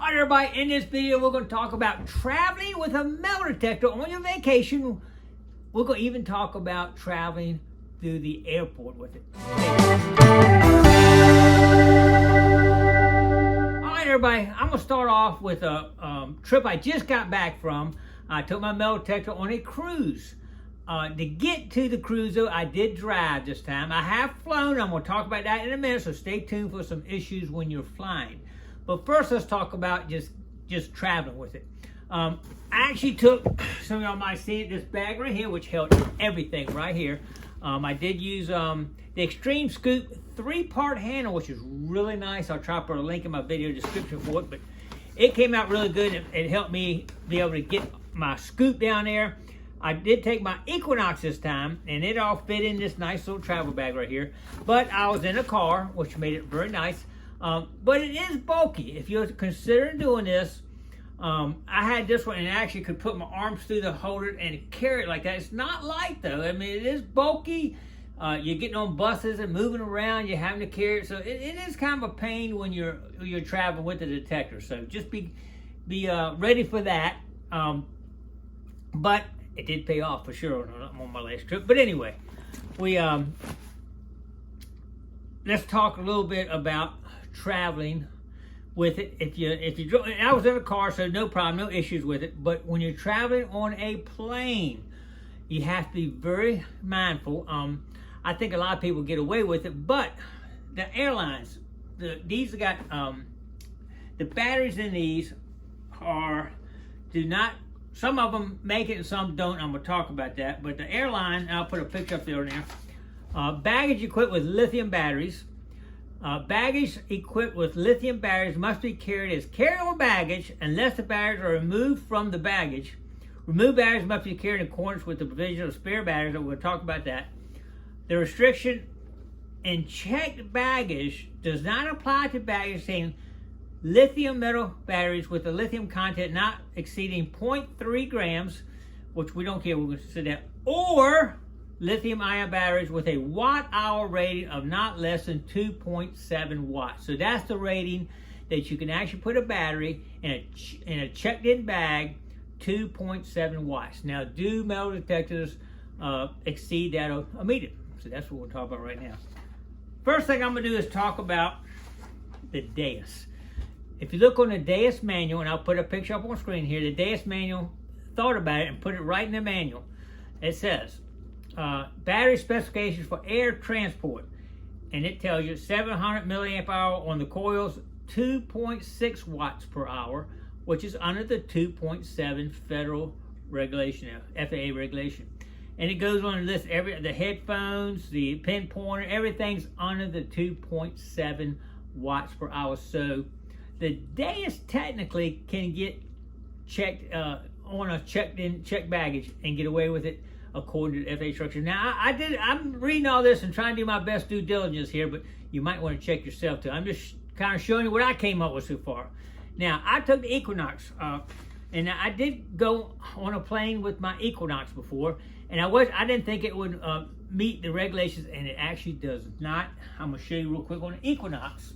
All right, everybody, in this video, we're going to talk about traveling with a metal detector on your vacation. We're going to even talk about traveling through the airport with it. All right, everybody, I'm going to start off with a trip I just got back from. I took my metal detector on a cruise. To get to the cruise, though, I did drive this time. I have flown. I'm going to talk about that in a minute, so stay tuned for some issues when you're flying. But first, let's talk about just traveling with it. I actually took, some of y'all might see it, this bag right here, which held everything right here. I did use the Extreme Scoop 3-part handle, which is really nice. I'll try to put a link in my video description for it, but it came out really good. It helped me be able to get my scoop down there. I did take my Equinox this time, and it all fit in this nice little travel bag right here. But I was in a car, which made it very nice. But it is bulky. If you're considering doing this, I had this one and I actually could put my arms through the holder and carry it like that. It's not light though. I mean, it is bulky. You're getting on buses and moving around. You're having to carry it. So it is kind of a pain when you're traveling with the detector. So just be ready for that. But it did pay off for sure on my last trip. But anyway, let's talk a little bit about traveling with it. If you I was in a car, so no problem, no issues with it. But when you're traveling on a plane, you have to be very mindful. I think a lot of people get away with it, but the airlines, these have got the batteries in these some of them make it and some don't. I'm gonna talk about that. But the airline, I'll put a picture up there baggage equipped with lithium batteries. Baggage equipped with lithium batteries must be carried as carry-on baggage unless the batteries are removed from the baggage. Removed batteries must be carried in accordance with the provision of spare batteries, and we'll talk about that. The restriction in checked baggage does not apply to baggage containing lithium metal batteries with a lithium content not exceeding 0.3 grams, which we don't care, we're going to say that, or lithium-ion batteries with a watt-hour rating of not less than 2.7 watts. So that's the rating that you can actually put a battery in a checked-in bag, 2.7 watts. Now, do metal detectors exceed that a meter? So that's what we'll talk about right now. First thing I'm going to do is talk about the DAIS. If you look on the DAIS manual, and I'll put a picture up on screen here, the DAIS manual thought about it and put it right in the manual. It says, battery specifications for air transport, and it tells you 700 milliamp hour on the coils, 2.6 watts per hour, which is under the 2.7 federal regulation, FAA regulation. And it goes on to list the headphones, the pin pointer, everything's under the 2.7 watts per hour. So the DAIS technically can get checked on a checked baggage and get away with it according to the FAA structure. Now, I'm reading all this and trying to do my best due diligence here, but you might want to check yourself too. I'm just kind of showing you what I came up with so far. Now, I took the Equinox, and I did go on a plane with my Equinox before, and I didn't think it would meet the regulations, and it actually does not. I'm going to show you real quick on the Equinox.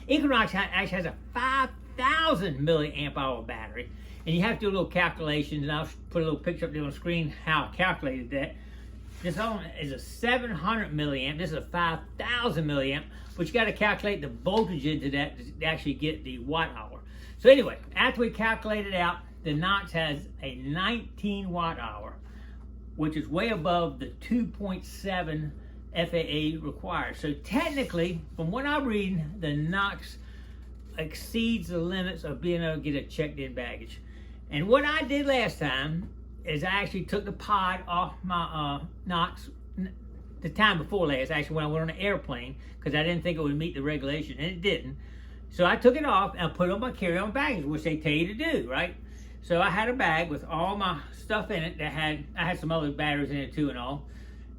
Equinox actually has a 5,000 milliamp hour battery. And you have to do a little calculation, and I'll put a little picture up there on the screen how I calculated that. This one is a 700 milliamp. This is a 5,000 milliamp, but you got to calculate the voltage into that to actually get the watt hour. So anyway, after we calculate it out, the Knox has a 19 watt hour, which is way above the 2.7 FAA requires. So technically, from what I'm reading, the Knox exceeds the limits of being able to get a checked-in baggage. And what I did last time is I actually took the pod off my Knox the time before last, actually when I went on an airplane, because I didn't think it would meet the regulation, and it didn't. So I took it off and put it on my carry-on baggage, which they tell you to do, right? So I had a bag with all my stuff in it I had some other batteries in it too and all.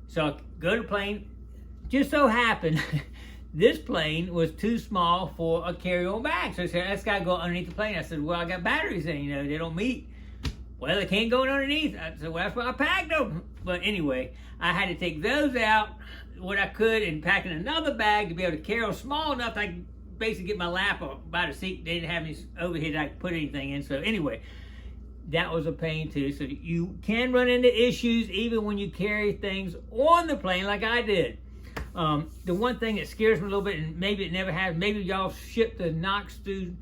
So I go to the plane. Just so happened this plane was too small for a carry-on bag. So I said, that's got to go underneath the plane. I said, well, I got batteries in, they don't meet. Well, they can't go underneath. I said, well, that's why I packed them. But anyway, I had to take those out, what I could, and pack in another bag to be able to carry them small enough I could space to get my lap by the seat. They didn't have any overhead I could put anything in. So anyway, that was a pain too. So you can run into issues even when you carry things on the plane like I did. The one thing that scares me a little bit, and maybe it never has, maybe y'all shipped the Knox through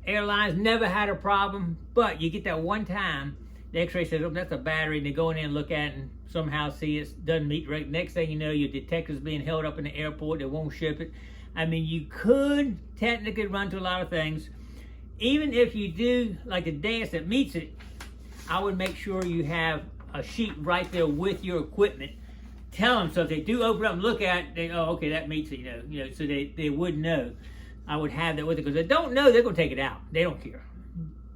airlines, never had a problem, but you get that one time, the x-ray says, oh, that's a battery, and they go in there and look at it and somehow see it doesn't meet right. Next thing you know, your detector's being held up in the airport, they won't ship it. I mean, you could technically run to a lot of things. Even if you do, like a dash that meets it, I would make sure you have a sheet right there with your equipment. Tell them, so if they do open up and look at it, they, oh, okay, that meets it, you know, so they would know. I would have that with it, because they don't know, they're going to take it out. They don't care.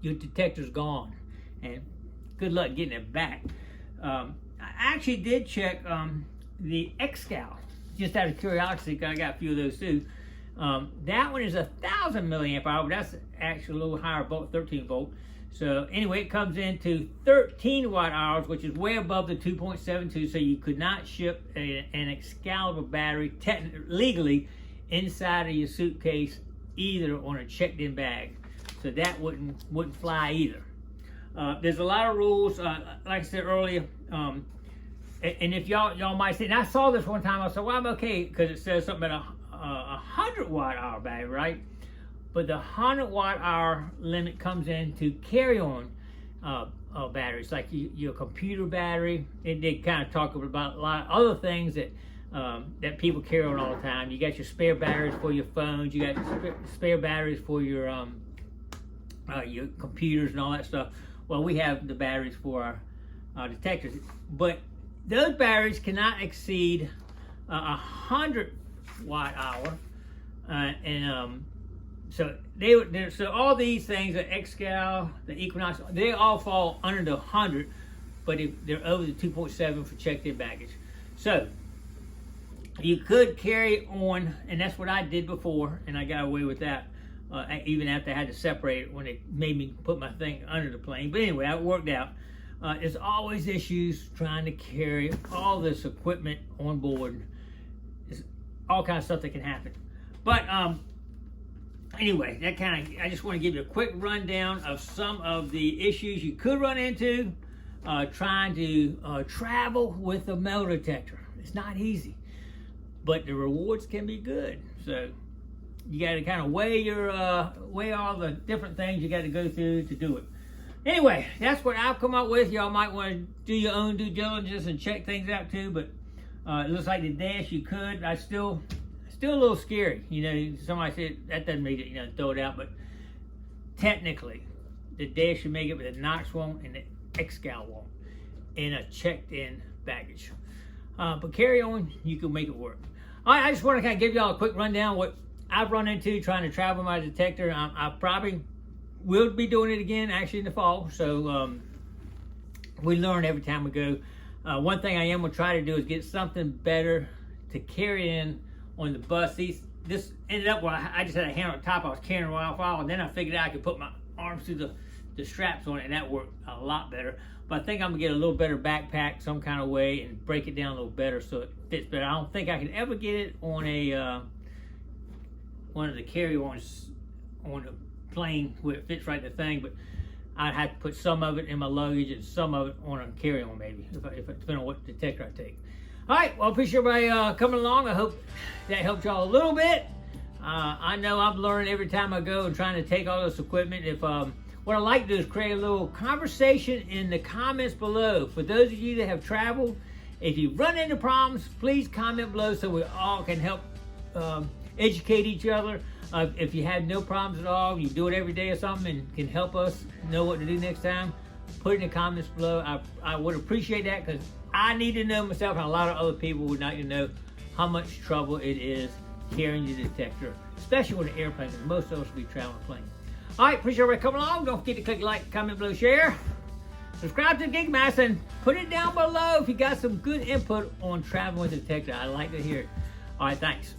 Your detector's gone, and good luck getting it back. I actually did check the X-Scal, just out of curiosity, because I got a few of those too. That one is 1,000 milliamp hour, but that's actually a little higher volt, 13 volt. So anyway, it comes into 13 watt hours, which is way above the 2.72. So you could not ship an Excalibur battery legally inside of your suitcase, either on a checked-in bag. So that wouldn't fly either. There's a lot of rules, like I said earlier. And if y'all might say, and I saw this one time, I said, well, I'm okay, because it says something about a 100 watt hour battery, right? But the 100 watt hour limit comes in to carry-on batteries, like your computer battery. And they kind of talk about a lot of other things that that people carry on all the time. You got your spare batteries for your phones. You got spare batteries for your computers and all that stuff. Well, we have the batteries for our detectors, but those batteries cannot exceed 100 watt hour, so all these things, the X-Scal, the Equinox, they all fall under the 100, but if they're over the 2.7 for checked-in baggage. So you could carry on, and that's what I did before, and I got away with that, even after I had to separate it when they made me put my thing under the plane. But anyway, it worked out. There's always issues trying to carry all this equipment on board. There's all kinds of stuff that can happen. But anyway, I just want to give you a quick rundown of some of the issues you could run into trying to travel with a metal detector. It's not easy, but the rewards can be good. So you got to kind of weigh all the different things you got to go through to do it. Anyway, that's what I've come up with. Y'all might want to do your own due diligence and check things out too, but it looks like the dash you could. I still a little scary. You know, somebody said that doesn't mean it, you know, throw it out, but technically the dash should make it, but the Knox won't and the X-Scal won't in a checked-in baggage. But carry on, you can make it work. All right, I just want to kind of give y'all a quick rundown what I've run into trying to travel my detector. I probably will be doing it again actually in the fall. So we learn every time we go. One thing I am going to try to do is get something better to carry in on the bus. This ended up where I just had a hand on top. I was carrying a while, and then I figured out I could put my arms through the straps on it, and that worked a lot better. But I think I'm going to get a little better backpack some kind of way and break it down a little better so it fits better. I don't think I can ever get it on a one of the carry-ons on the plane where it fits right in the thing, but I'd have to put some of it in my luggage and some of it on a carry-on maybe, if depending on what detector I take. All right, well, I appreciate everybody coming along. I hope that helped y'all a little bit. I know I'm learning every time I go and trying to take all this equipment. If what I like to do is create a little conversation in the comments below. For those of you that have traveled, if you run into problems, please comment below so we all can help educate each other. If you had no problems at all, you do it every day or something and can help us know what to do next time, put it in the comments below. I would appreciate that, because I need to know myself, and a lot of other people would not even know how much trouble it is carrying your detector, especially with an airplane, because most of us will be traveling planes. All right, appreciate everybody coming along. Don't forget to click like, comment below, share. Subscribe to Gigmaster and put it down below if you got some good input on traveling with a detector. I'd like to hear it. All right, thanks.